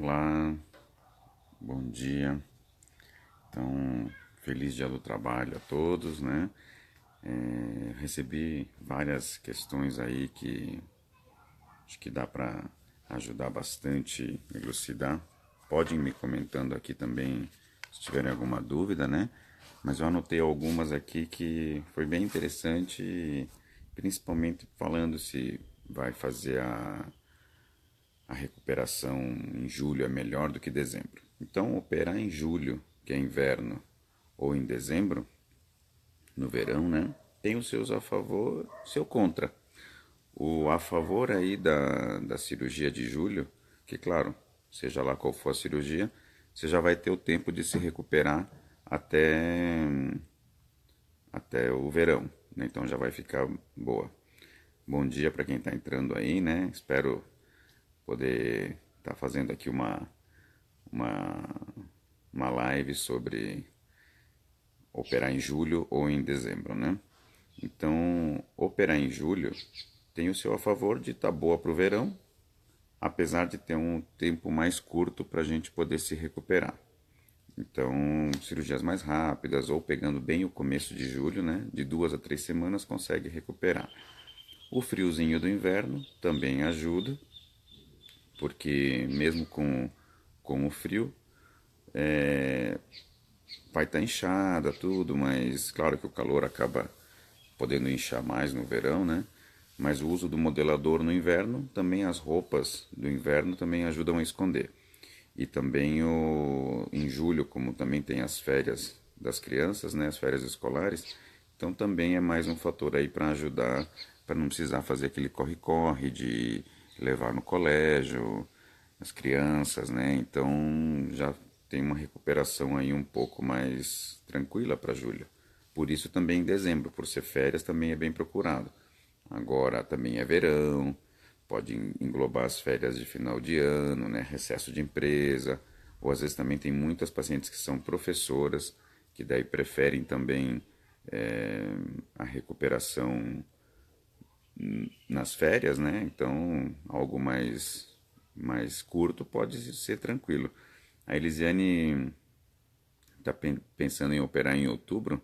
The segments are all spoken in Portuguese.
Olá, bom dia. Então, feliz dia do trabalho a todos, né? Recebi várias questões aí que acho que dá para ajudar bastante a elucidar. Podem me comentando aqui também se tiverem alguma dúvida, né? Mas eu anotei algumas aqui que foi bem interessante, principalmente falando se vai fazer a recuperação em julho é melhor do que dezembro. Então, operar em julho, que é inverno, ou em dezembro, no verão, né? Tem os seus a favor, seu contra. O a favor aí da cirurgia de julho, que claro, seja lá qual for a cirurgia, você já vai ter o tempo de se recuperar até o verão, né? Então já vai ficar boa. Bom dia para quem está entrando aí, né? Espero poder estar fazendo aqui uma, uma live sobre operar em julho ou em dezembro, né? Então, operar em julho tem o seu a favor de estar boa para o verão, apesar de ter um tempo mais curto para a gente poder se recuperar. Então, cirurgias mais rápidas ou pegando bem o começo de julho, né? De 2 a 3 semanas consegue recuperar. O friozinho do inverno também ajuda, porque mesmo com o frio, vai estar inchada, tudo, mas claro que o calor acaba podendo inchar mais no verão, né? Mas o uso do modelador no inverno, também as roupas do inverno também ajudam a esconder. E também em julho, como também tem as férias das crianças, né, as férias escolares, então também é mais um fator aí para ajudar, para não precisar fazer aquele corre-corre de levar no colégio as crianças, né? Então já tem uma recuperação aí um pouco mais tranquila para julho. Por isso também em dezembro, por ser férias, também é bem procurado. Agora também é verão, pode englobar as férias de final de ano, né, recesso de empresa, ou às vezes também tem muitas pacientes que são professoras, que daí preferem também a recuperação nas férias, né? Então algo mais curto pode ser tranquilo. A Elisiane está pensando em operar em outubro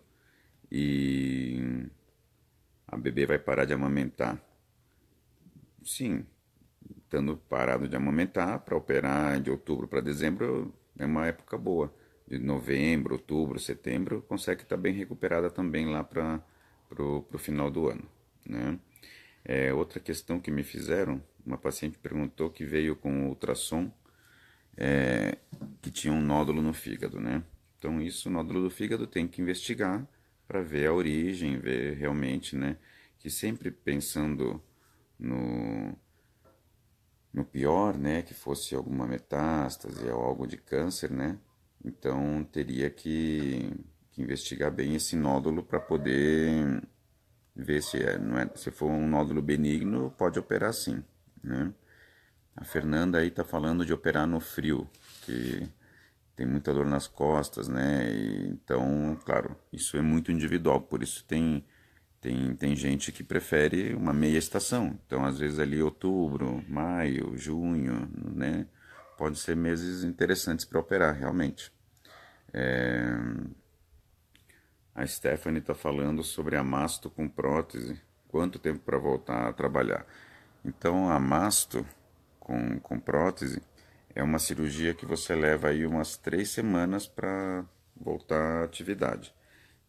e a bebê vai parar de amamentar. Sim, estando parado de amamentar, para operar de outubro para dezembro é uma época boa. De novembro, outubro, setembro, consegue estar bem recuperada também lá para o final do ano, né? Outra questão que me fizeram, uma paciente perguntou que veio com ultrassom que tinha um nódulo no fígado, né? Então isso, o nódulo do fígado tem que investigar para ver a origem, ver realmente, né? Que sempre pensando no, no pior, né, que fosse alguma metástase ou algo de câncer, né? Então teria que investigar bem esse nódulo para poder ver se não é, se for um nódulo benigno, pode operar sim, né? A Fernanda aí tá falando de operar no frio, que tem muita dor nas costas, né? Então, claro, isso é muito individual, por isso tem gente que prefere uma meia estação. Então, às vezes ali outubro, maio, junho, né? Pode ser meses interessantes para operar, realmente. A Stephanie está falando sobre a masto com prótese. Quanto tempo para voltar a trabalhar? Então, a masto com prótese é uma cirurgia que você leva aí umas 3 semanas para voltar à atividade.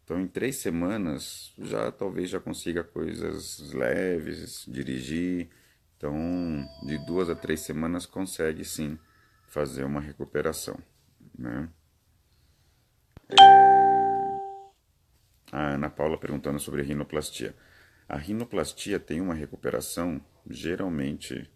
Então, em 3 semanas, já talvez já consiga coisas leves, dirigir. Então, de 2 a 3 semanas consegue sim fazer uma recuperação, né? A Ana Paula perguntando sobre rinoplastia. A rinoplastia tem uma recuperação, geralmente,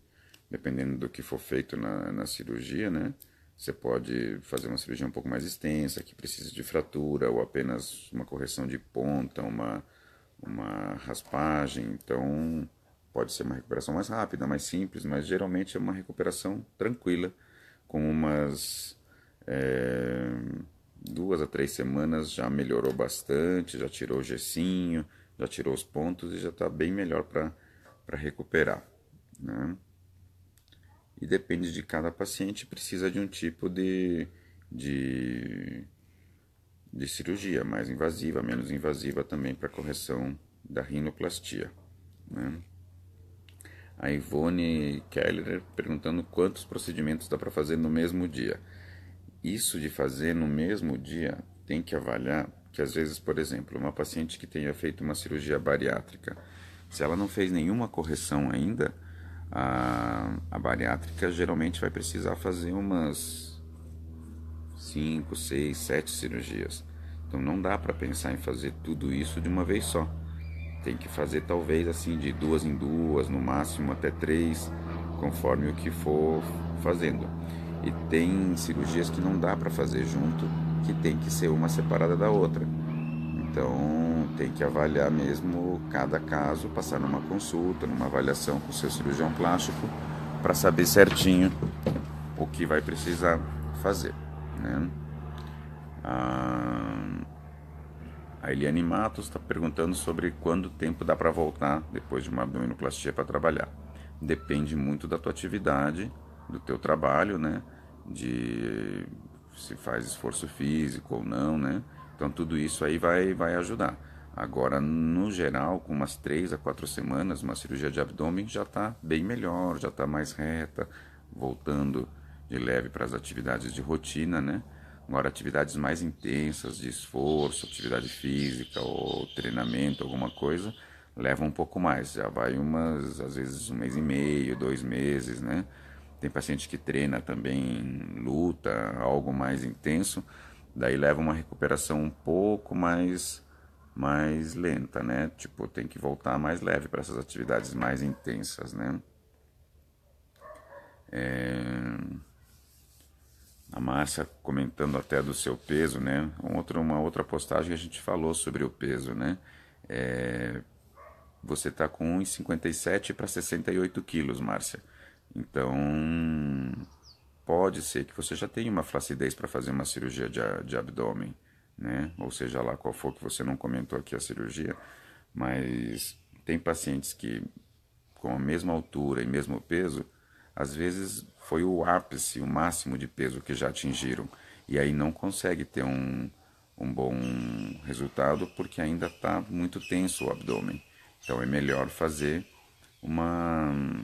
dependendo do que for feito na cirurgia, né? Você pode fazer uma cirurgia um pouco mais extensa, que precisa de fratura, ou apenas uma correção de ponta, uma raspagem. Então, pode ser uma recuperação mais rápida, mais simples, mas geralmente é uma recuperação tranquila, com umas 2 a 3 semanas já melhorou bastante, já tirou o gessinho, já tirou os pontos e já está bem melhor para recuperar, né? e depende de cada paciente, precisa de um tipo de, de cirurgia, mais invasiva, menos invasiva também para correção da rinoplastia, né? A Ivone Keller perguntando quantos procedimentos dá para fazer no mesmo dia. Isso de fazer no mesmo dia tem que avaliar que às vezes, por exemplo, uma paciente que tenha feito uma cirurgia bariátrica, se ela não fez nenhuma correção ainda, a bariátrica geralmente vai precisar fazer umas 5, 6, 7 cirurgias. Então não dá para pensar em fazer tudo isso de uma vez só. Tem que fazer talvez assim de duas em duas, no máximo até três, conforme o que for fazendo. E tem cirurgias que não dá para fazer junto, que tem que ser uma separada da outra. Então tem que avaliar mesmo cada caso, passar numa consulta, numa avaliação com o seu cirurgião plástico, para saber certinho o que vai precisar fazer, né? A Eliane Matos está perguntando sobre quanto tempo dá para voltar depois de uma abdominoplastia para trabalhar. Depende muito da tua atividade, do teu trabalho, né? De se faz esforço físico ou não, né? Então tudo isso aí vai ajudar. Agora, no geral, com umas 3 a 4 semanas, uma cirurgia de abdômen já está bem melhor, já está mais reta, voltando de leve para as atividades de rotina, né? Agora, atividades mais intensas, de esforço, atividade física ou treinamento, alguma coisa, leva um pouco mais. Já vai umas, às vezes, um mês e meio, 2 meses, né? Tem paciente que treina também, luta, algo mais intenso, daí leva uma recuperação um pouco mais lenta, né? Tipo, tem que voltar mais leve para essas atividades mais intensas, né? A Márcia comentando até do seu peso, né? Uma outra postagem a gente falou sobre o peso, né? Você está com 1,57 para 68 quilos, Márcia. Então, pode ser que você já tenha uma flacidez para fazer uma cirurgia de abdômen, né? Ou seja lá qual for que você não comentou aqui a cirurgia, mas tem pacientes que com a mesma altura e mesmo peso, às vezes foi o ápice, o máximo de peso que já atingiram. E aí não consegue ter um bom resultado porque ainda está muito tenso o abdômen. Então é melhor fazer um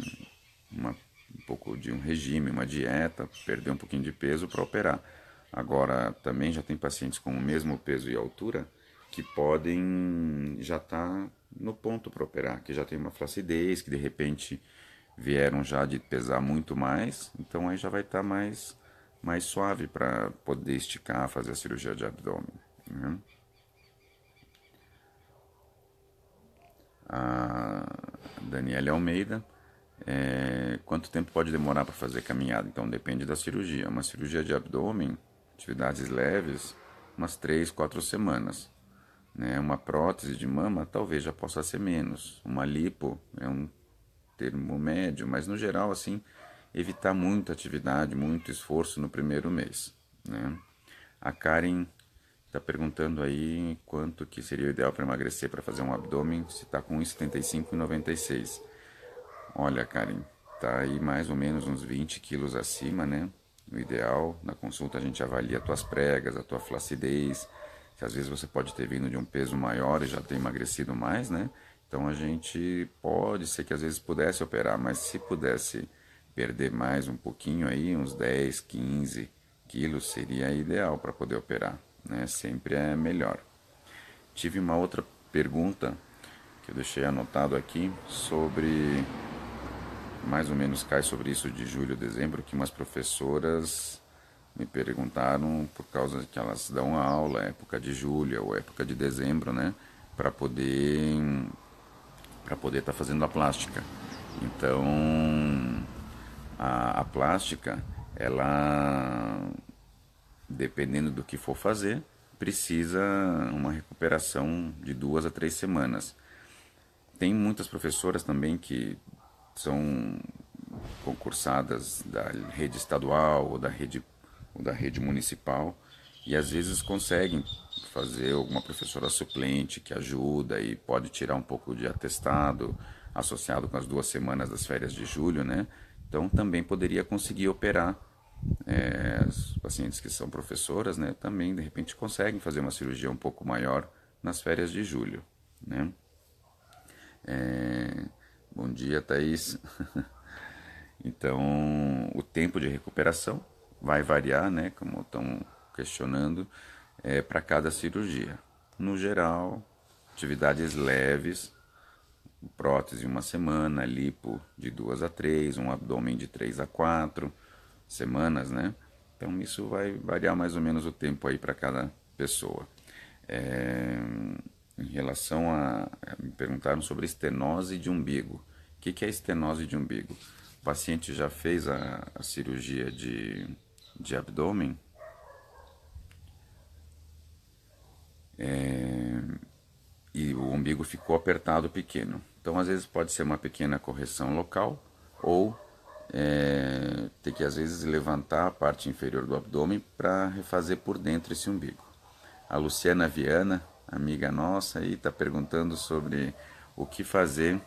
pouco de um regime, uma dieta, perder um pouquinho de peso para operar. Agora, também já tem pacientes com o mesmo peso e altura que podem já estar no ponto para operar, que já tem uma flacidez, que de repente vieram já de pesar muito mais, então aí já vai estar mais suave para poder esticar, fazer a cirurgia de abdômen, né? A Daniela Almeida, quanto tempo pode demorar para fazer caminhada? Então depende da cirurgia. Uma cirurgia de abdômen, atividades leves, umas 3, 4 semanas, né? Uma prótese de mama talvez já possa ser menos. Uma lipo é um termo médio, mas no geral assim evitar muita atividade, muito esforço no primeiro mês, né? A Karen está perguntando aí quanto que seria o ideal para emagrecer para fazer um abdômen se está com 1,75 e 96. Olha, Karen, tá aí mais ou menos uns 20 quilos acima, né? O ideal, na consulta a gente avalia as tuas pregas, a tua flacidez, que às vezes você pode ter vindo de um peso maior e já ter emagrecido mais, né? Então a gente pode ser que às vezes pudesse operar, mas se pudesse perder mais um pouquinho aí, uns 10, 15 quilos, seria ideal para poder operar, né? Sempre é melhor. Tive uma outra pergunta que eu deixei anotado aqui sobre, mais ou menos cai sobre isso de julho a dezembro, que umas professoras me perguntaram por causa que elas dão aula época de julho ou época de dezembro, né, para poder estar fazendo a plástica. Então, a plástica, ela, dependendo do que for fazer, precisa uma recuperação de 2 a 3 semanas. Tem muitas professoras também que são concursadas da rede estadual ou da rede municipal e às vezes conseguem fazer alguma professora suplente que ajuda e pode tirar um pouco de atestado associado com as 2 semanas das férias de julho, né? Então também poderia conseguir operar. As pacientes que são professoras, né, também de repente conseguem fazer uma cirurgia um pouco maior nas férias de julho, né? Bom dia, Thaís. Então, o tempo de recuperação vai variar, né, como estão questionando, para cada cirurgia. No geral, atividades leves, prótese uma semana, lipo de 2 a 3, um abdômen de 3 a 4 semanas, né? Então isso vai variar mais ou menos o tempo aí para cada pessoa. É, em relação a. Me perguntaram sobre estenose de umbigo. O que é estenose de umbigo? O paciente já fez a cirurgia de abdômen e o umbigo ficou apertado pequeno. Então, às vezes, pode ser uma pequena correção local ou ter que, às vezes, levantar a parte inferior do abdômen para refazer por dentro esse umbigo. A Luciana Viana, amiga nossa, está perguntando sobre o que fazer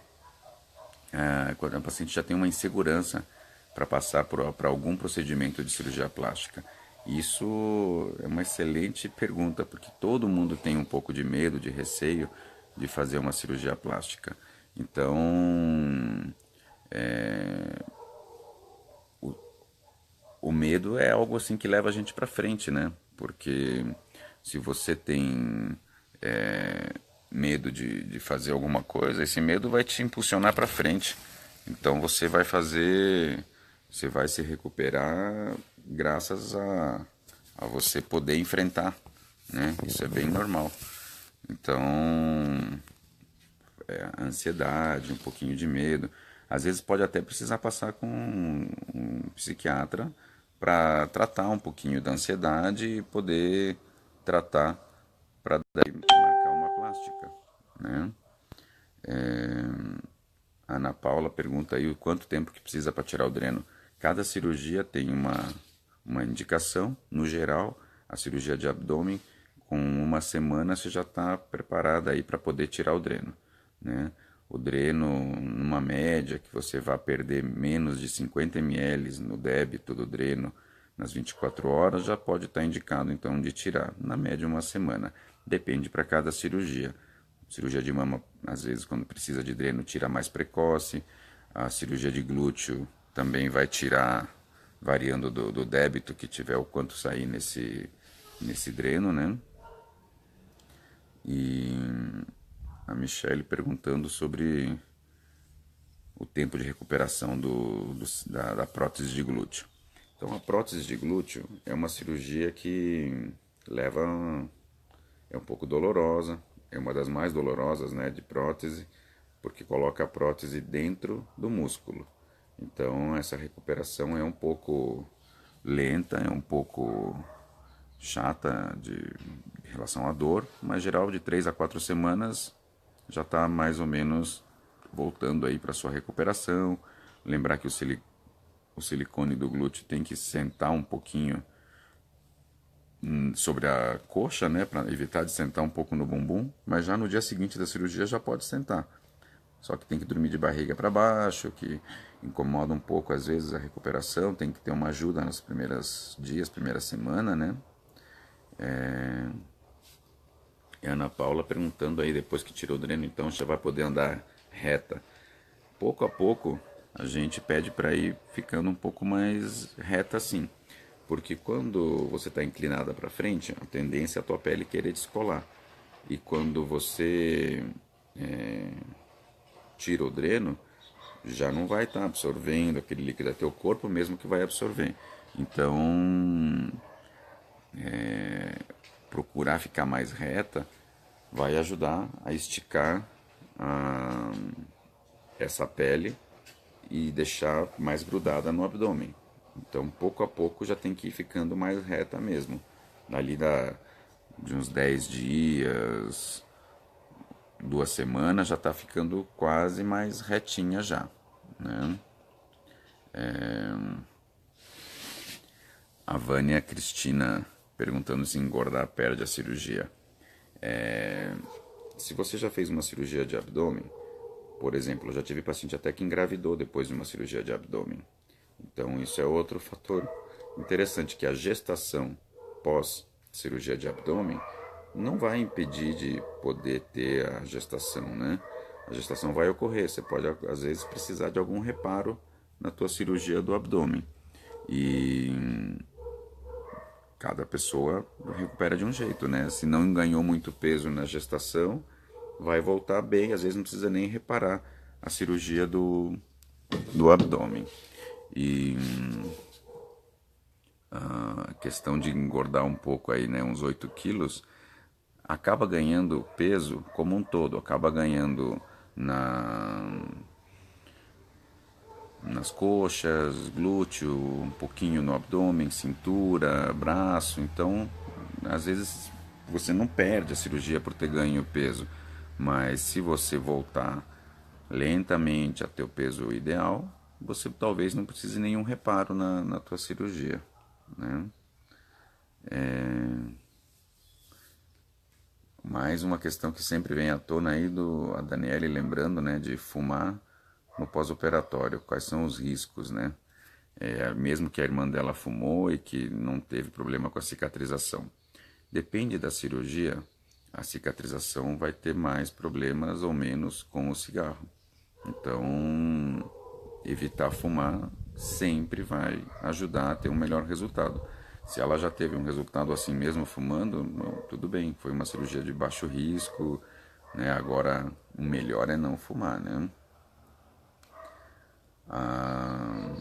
quando a paciente já tem uma insegurança para passar por algum procedimento de cirurgia plástica. Isso é uma excelente pergunta, porque todo mundo tem um pouco de medo, de receio de fazer uma cirurgia plástica. Então, é, o medo é algo assim que leva a gente para frente, né? Porque se você tem medo de fazer alguma coisa, esse medo vai te impulsionar para frente. Então você vai se recuperar graças a você poder enfrentar, né? Isso é bem normal. Então, a ansiedade, um pouquinho de medo. Às vezes pode até precisar passar com um psiquiatra para tratar um pouquinho da ansiedade e poder tratar para daí marcar uma plástica, né? A Ana Paula pergunta aí o quanto tempo que precisa para tirar o dreno. Cada cirurgia tem uma indicação. No geral, a cirurgia de abdômen, com uma semana você já está preparada aí para poder tirar o dreno, né? O dreno, numa média, que você vai perder menos de 50 ml no débito do dreno nas 24 horas, já pode estar indicado então de tirar. Na média, uma semana. Depende para cada cirurgia. Cirurgia de mama, às vezes, quando precisa de dreno, tira mais precoce. A cirurgia de glúteo também vai tirar, variando do débito que tiver, o quanto sair nesse dreno, né? E a Michelle perguntando sobre o tempo de recuperação da prótese de glúteo. Então, a prótese de glúteo é uma cirurgia que leva é um pouco dolorosa, é uma das mais dolorosas, né, de prótese, porque coloca a prótese dentro do músculo. Então essa recuperação é um pouco lenta, é um pouco chata em relação à dor, mas geral de 3 a 4 semanas já está mais ou menos voltando aí para sua recuperação. Lembrar que o silicone do glúteo tem que sentar um pouquinho sobre a coxa, né, para evitar de sentar um pouco no bumbum, mas já no dia seguinte da cirurgia já pode sentar. Só que tem que dormir de barriga para baixo, que incomoda um pouco às vezes a recuperação, tem que ter uma ajuda nos primeiros dias, primeira semana, né? E a Ana Paula perguntando aí, depois que tirou o dreno, então já vai poder andar reta. Pouco a pouco a gente pede para ir ficando um pouco mais reta assim. Porque quando você está inclinada para frente, a tendência é a tua pele querer descolar. E quando você tira o dreno, já não vai estar absorvendo aquele líquido, é teu corpo mesmo que vai absorver. Então, procurar ficar mais reta vai ajudar a esticar essa pele e deixar mais grudada no abdômen. Então, pouco a pouco já tem que ir ficando mais reta mesmo. Ali de uns 10 dias, 2 semanas, já está ficando quase mais retinha já, né? A Vânia Cristina perguntando se engordar perde a cirurgia. Se você já fez uma cirurgia de abdômen, por exemplo, eu já tive paciente até que engravidou depois de uma cirurgia de abdômen. Então isso é outro fator interessante, que a gestação pós cirurgia de abdômen não vai impedir de poder ter a gestação, né? A gestação vai ocorrer, você pode às vezes precisar de algum reparo na tua cirurgia do abdômen. E cada pessoa recupera de um jeito, né? Se não ganhou muito peso na gestação, vai voltar bem, às vezes não precisa nem reparar a cirurgia do abdômen. E a questão de engordar um pouco aí, né, uns 8 quilos, acaba ganhando peso como um todo, acaba ganhando nas coxas, glúteo, um pouquinho no abdômen, cintura, braço. Então, às vezes você não perde a cirurgia por ter ganho peso, mas se você voltar lentamente a ter o peso ideal, você talvez não precise nenhum reparo na tua cirurgia, né? Mais uma questão que sempre vem à tona aí a Daniele lembrando, né, de fumar no pós-operatório, quais são os riscos, né? Mesmo que a irmã dela fumou e que não teve problema com a cicatrização. Depende da cirurgia, a cicatrização vai ter mais problemas ou menos com o cigarro. Então, evitar fumar sempre vai ajudar a ter um melhor resultado. Se ela já teve um resultado assim mesmo fumando, tudo bem, foi uma cirurgia de baixo risco, né? Agora, o melhor é não fumar, né? A,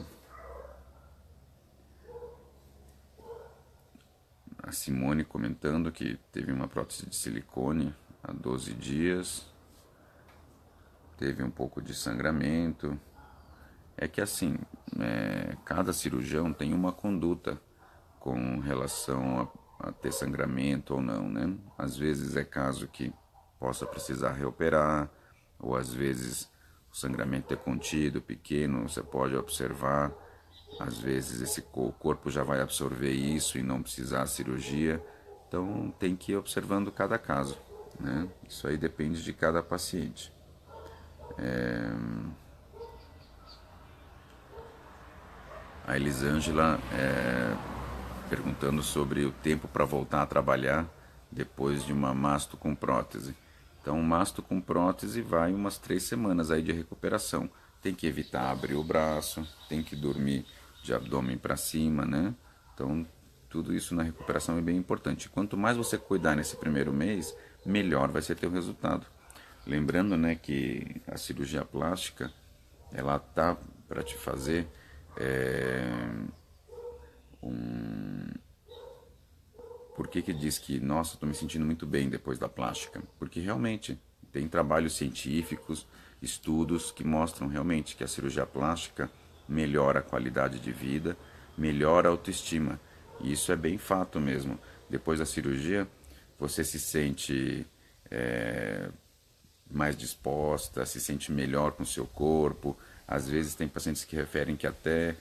a Simone comentando que teve uma prótese de silicone há 12 dias, teve um pouco de sangramento. É que assim, cada cirurgião tem uma conduta com relação a ter sangramento ou não, né? Às vezes é caso que possa precisar reoperar, ou às vezes o sangramento é contido, pequeno, você pode observar. Às vezes o corpo já vai absorver isso e não precisar de cirurgia. Então tem que ir observando cada caso, né? Isso aí depende de cada paciente. A Elisângela perguntando sobre o tempo para voltar a trabalhar depois de uma masto com prótese. Então, masto com prótese vai umas 3 semanas aí de recuperação. Tem que evitar abrir o braço, tem que dormir de abdômen para cima, né? Então, tudo isso na recuperação é bem importante. Quanto mais você cuidar nesse primeiro mês, melhor vai ser teu resultado. Lembrando, né, que a cirurgia plástica, ela tá para te fazer por que diz que, nossa, estou me sentindo muito bem depois da plástica? Porque realmente tem trabalhos científicos, estudos que mostram realmente que a cirurgia plástica melhora a qualidade de vida, melhora a autoestima. E isso é bem fato mesmo. Depois da cirurgia, você se sente mais disposta, se sente melhor com o seu corpo. Às vezes tem pacientes que referem que até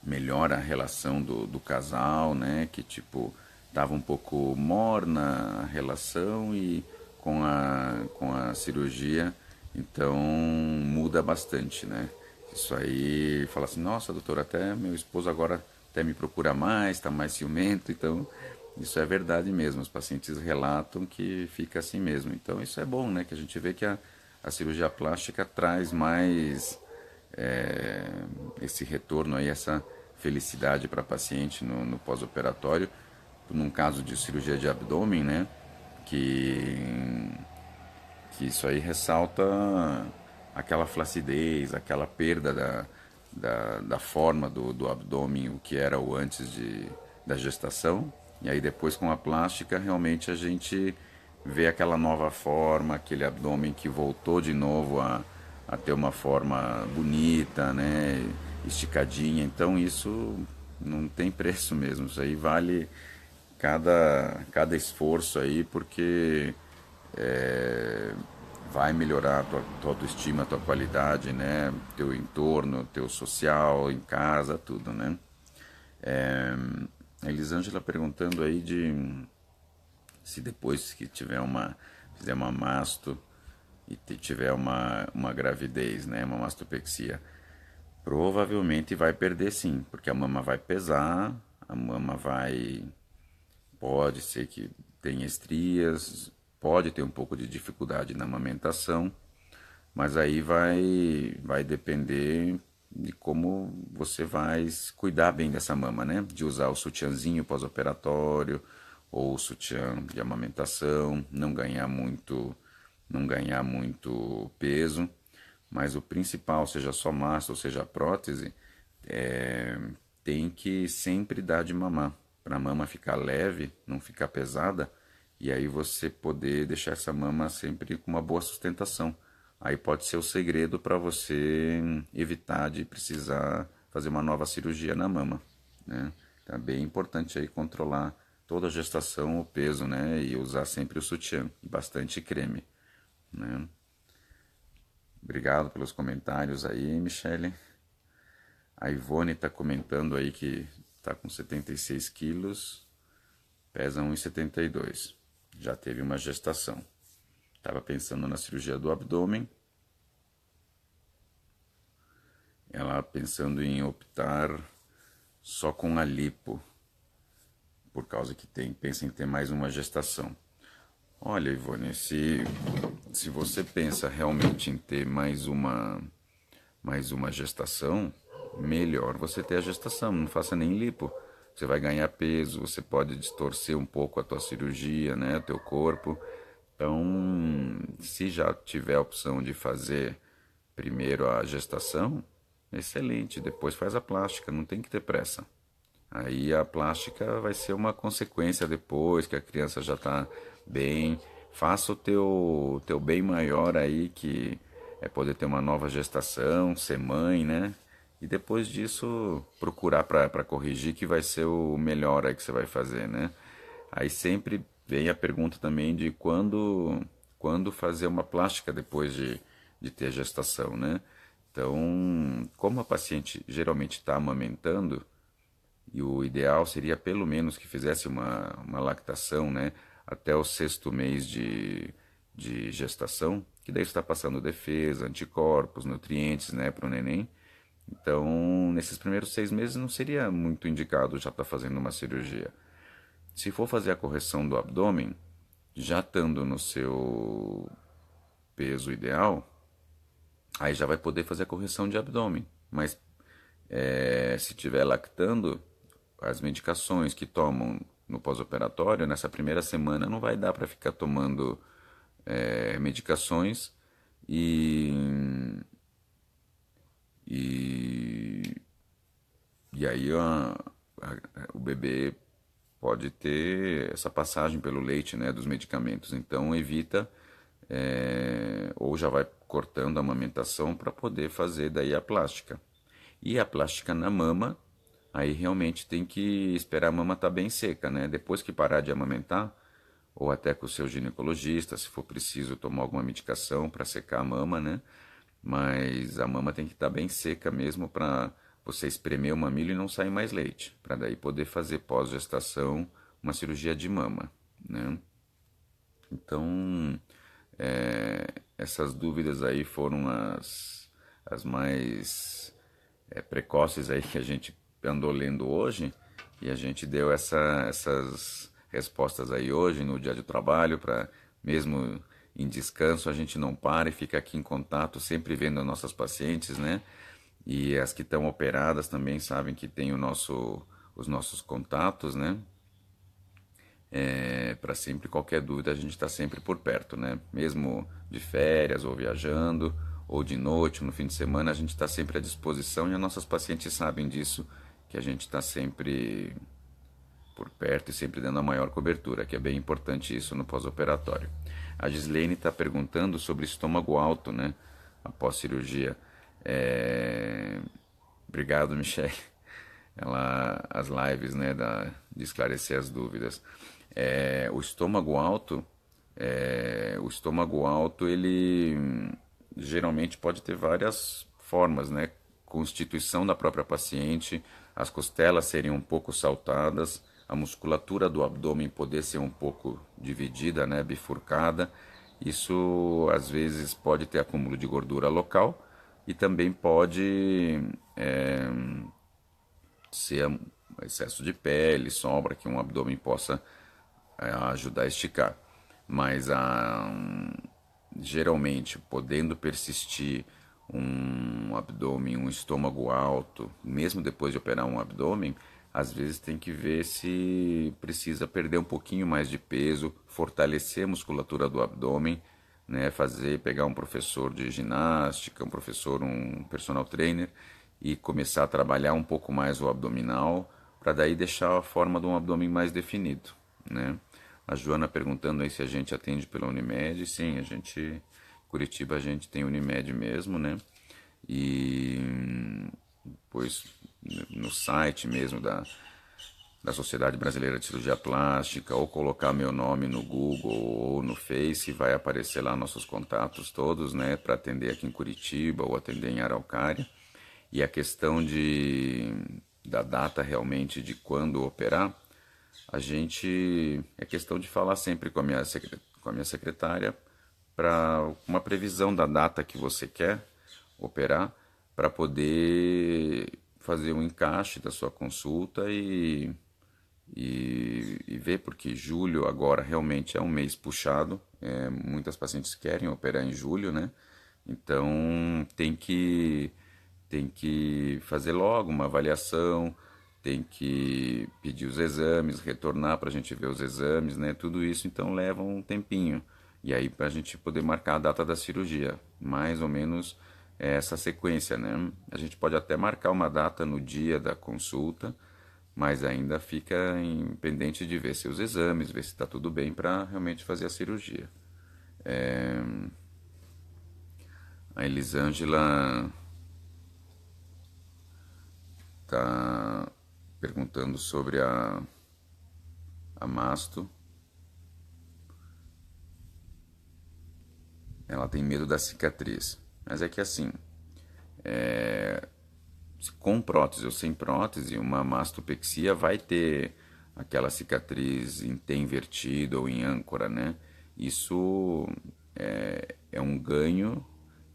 melhora a relação do casal, né? Que tipo, tava um pouco morna a relação e com a cirurgia, então muda bastante, né? Isso aí fala assim, nossa doutor, até meu esposo agora até me procura mais, está mais ciumento, então isso é verdade mesmo, os pacientes relatam que fica assim mesmo. Então isso é bom, né? Que a gente vê que a cirurgia plástica traz mais esse retorno aí, essa felicidade para a paciente no pós-operatório, num caso de cirurgia de abdômen, né? Que isso aí ressalta aquela flacidez, aquela perda da forma do abdômen, o que era o antes da gestação. E aí depois com a plástica realmente a gente vê aquela nova forma, aquele abdômen que voltou de novo a ter uma forma bonita, né? Esticadinha. Então isso não tem preço mesmo. Isso aí vale cada esforço aí, porque vai melhorar tua autoestima, tua qualidade, né? Teu entorno, teu social, em casa, tudo, né? A Elisângela perguntando aí de se depois que fizer uma masto e tiver uma gravidez, né? Uma mastopexia. Provavelmente vai perder sim, porque a mama vai pesar, a mama vai. Pode ser que tenha estrias, pode ter um pouco de dificuldade na amamentação, mas aí vai depender de como você vai cuidar bem dessa mama, né? De usar o sutiãzinho pós-operatório ou o sutiã de amamentação, não ganhar muito peso, mas o principal, seja só massa ou seja prótese, é, tem que sempre dar de mamar, para a mama ficar leve, não ficar pesada, e aí você poder deixar essa mama sempre com uma boa sustentação. Aí pode ser o segredo para você evitar de precisar fazer uma nova cirurgia na mama, né? Então é bem importante aí controlar toda a gestação, o peso, né? E usar sempre o sutiã e bastante creme, né? Obrigado pelos comentários aí, Michele. A Ivone está comentando aí que está com 76 quilos, pesa 1,72. Já teve uma gestação. Estava pensando na cirurgia do abdômen. Ela pensando em optar só com a lipo, por causa que pensa em ter mais uma gestação. Olha, Ivone, se você pensa realmente em ter mais uma gestação, melhor você ter a gestação, não faça nem lipo. Você vai ganhar peso, você pode distorcer um pouco a tua cirurgia, né, o teu corpo. Então, se já tiver a opção de fazer primeiro a gestação, excelente, depois faz a plástica, não tem que ter pressa. Aí a plástica vai ser uma consequência depois que a criança já está bem. Faça o teu bem maior aí, que é poder ter uma nova gestação, ser mãe, né? E depois disso procurar para corrigir, que vai ser o melhor aí que você vai fazer, né? Aí sempre vem a pergunta também de quando fazer uma plástica depois de ter gestação, né? Então, como a paciente geralmente está amamentando, e o ideal seria pelo menos que fizesse uma lactação, né, até o sexto mês de gestação, que daí está passando defesa, anticorpos, nutrientes, né, para o neném. Então, nesses primeiros 6 meses não seria muito indicado já estar fazendo uma cirurgia. Se for fazer a correção do abdômen, já estando no seu peso ideal, aí já vai poder fazer a correção de abdômen. Mas se estiver lactando, as medicações que tomam no pós-operatório, nessa primeira semana não vai dar para ficar tomando medicações e, e, e aí o bebê pode ter essa passagem pelo leite, né, dos medicamentos. Então evita ou já vai cortando a amamentação para poder fazer daí a plástica. E a plástica na mama, aí realmente tem que esperar a mama estar bem seca, né? Depois que parar de amamentar, ou até com o seu ginecologista, se for preciso tomar alguma medicação para secar a mama, né? Mas a mama tem que estar bem seca mesmo para você espremer o mamilo e não sair mais leite, para daí poder fazer pós-gestação uma cirurgia de mama, né? Então, essas dúvidas aí foram as mais precoces aí que a gente andou lendo hoje, e a gente deu essas respostas aí hoje no dia de trabalho, para mesmo em descanso a gente não para e fica aqui em contato, sempre vendo as nossas pacientes, né? E as que estão operadas também sabem que tem os nossos contatos, né? Para sempre, qualquer dúvida, a gente está sempre por perto, né? Mesmo de férias ou viajando, ou de noite, no fim de semana, a gente está sempre à disposição e as nossas pacientes sabem disso, que a gente está sempre por perto e sempre dando a maior cobertura, que é bem importante isso no pós-operatório. A Gislaine está perguntando sobre estômago alto, né? Após cirurgia. Obrigado, Michelle. As lives, né, de esclarecer as dúvidas. O estômago alto, ele geralmente pode ter várias formas, né? Constituição da própria paciente, as costelas serem um pouco saltadas, a musculatura do abdômen poder ser um pouco dividida, né, bifurcada. Isso às vezes pode ter acúmulo de gordura local e também pode ser excesso de pele, sobra, que um abdômen possa ajudar a esticar. Mas geralmente, podendo persistir um abdômen, um estômago alto, mesmo depois de operar um abdômen, às vezes tem que ver se precisa perder um pouquinho mais de peso, fortalecer a musculatura do abdômen, né, pegar um professor de ginástica, um personal trainer e começar a trabalhar um pouco mais o abdominal, para daí deixar a forma de um abdômen mais definido, né? A Joana perguntando aí se a gente atende pela Unimed. Sim, Curitiba a gente tem Unimed mesmo, né? E pois no site mesmo da Sociedade Brasileira de Cirurgia Plástica, ou colocar meu nome no Google ou no Face, vai aparecer lá nossos contatos todos, né, para atender aqui em Curitiba ou atender em Araucária. E a questão da data realmente de quando operar, é questão de falar sempre com a minha secretária para uma previsão da data que você quer operar, para poder fazer um encaixe da sua consulta e ver, porque julho agora realmente é um mês puxado, muitas pacientes querem operar em julho, né? Então tem que fazer logo uma avaliação, tem que pedir os exames, retornar para a gente ver os exames, né? Tudo isso então leva um tempinho. E aí para a gente poder marcar a data da cirurgia, mais ou menos essa sequência, né? A gente pode até marcar uma data no dia da consulta, mas ainda fica pendente de ver se os exames, ver se está tudo bem para realmente fazer a cirurgia. A Elisângela está perguntando sobre a masto. Ela tem medo da cicatriz. Mas é que assim, com prótese ou sem prótese, uma mastopexia vai ter aquela cicatriz em T invertido ou em âncora, né? Isso é um ganho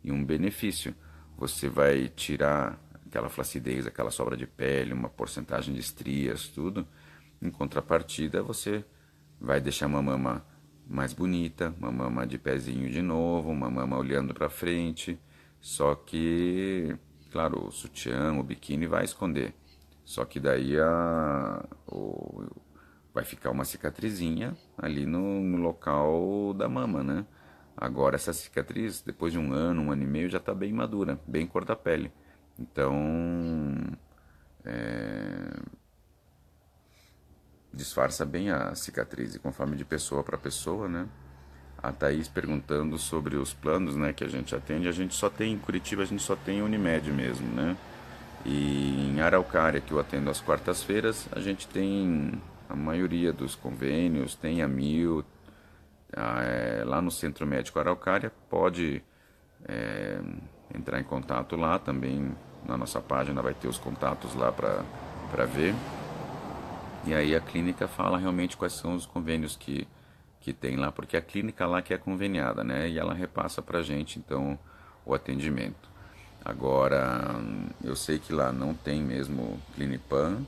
e um benefício. Você vai tirar aquela flacidez, aquela sobra de pele, uma porcentagem de estrias, tudo. Em contrapartida, você vai deixar uma mama mais bonita, uma mama de pezinho de novo, uma mama olhando para frente. Só que, claro, o sutiã, o biquíni vai esconder. Só que daí vai ficar uma cicatrizinha ali no local da mama, né? Agora essa cicatriz, depois de um ano e meio, já está bem madura, bem cor da pele. Então, disfarça bem a cicatriz e conforme de pessoa para pessoa, né? A Thaís perguntando sobre os planos, né, que a gente atende. A gente só tem, em Curitiba, a gente só tem Unimed mesmo, né? E em Araucária, que eu atendo às quartas-feiras, a gente tem a maioria dos convênios, tem a Mil, lá no Centro Médico Araucária, pode entrar em contato lá também, na nossa página vai ter os contatos lá para ver. E aí a clínica fala realmente quais são os convênios que tem lá, porque a clínica lá que é conveniada, né? E ela repassa pra gente, então, o atendimento. Agora, eu sei que lá não tem mesmo Clinipan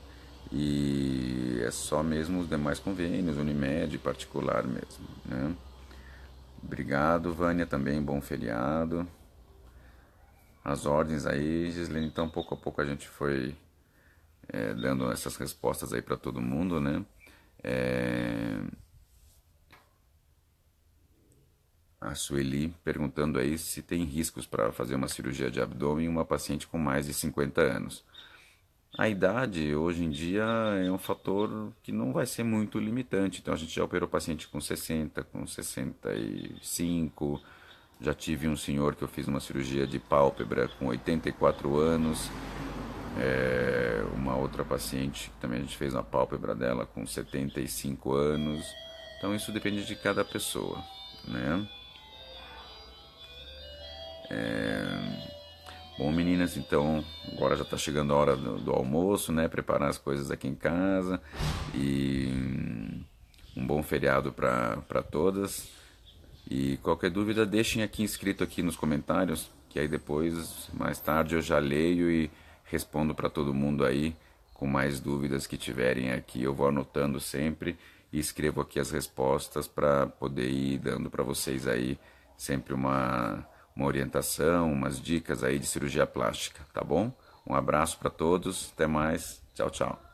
e é só mesmo os demais convênios, Unimed, particular mesmo, né? Obrigado, Vânia, também, bom feriado. As ordens aí, Gislene, então pouco a pouco a gente foi dando essas respostas aí para todo mundo, né? A Sueli perguntando aí se tem riscos para fazer uma cirurgia de abdômen em uma paciente com mais de 50 anos. A idade, hoje em dia, é um fator que não vai ser muito limitante. Então, a gente já operou paciente com 60, com 65. Já tive um senhor que eu fiz uma cirurgia de pálpebra com 84 anos. Uma outra paciente que também a gente fez uma pálpebra dela com 75 anos. Então, isso depende de cada pessoa, né? Bom, meninas, então agora já está chegando a hora do almoço, né? Preparar as coisas aqui em casa e um bom feriado para todas. E qualquer dúvida, deixem aqui inscrito aqui nos comentários, que aí depois, mais tarde, eu já leio e respondo para todo mundo aí com mais dúvidas que tiverem aqui, eu vou anotando sempre e escrevo aqui as respostas para poder ir dando para vocês aí sempre uma orientação, umas dicas aí de cirurgia plástica, tá bom? Um abraço para todos, até mais, tchau, tchau.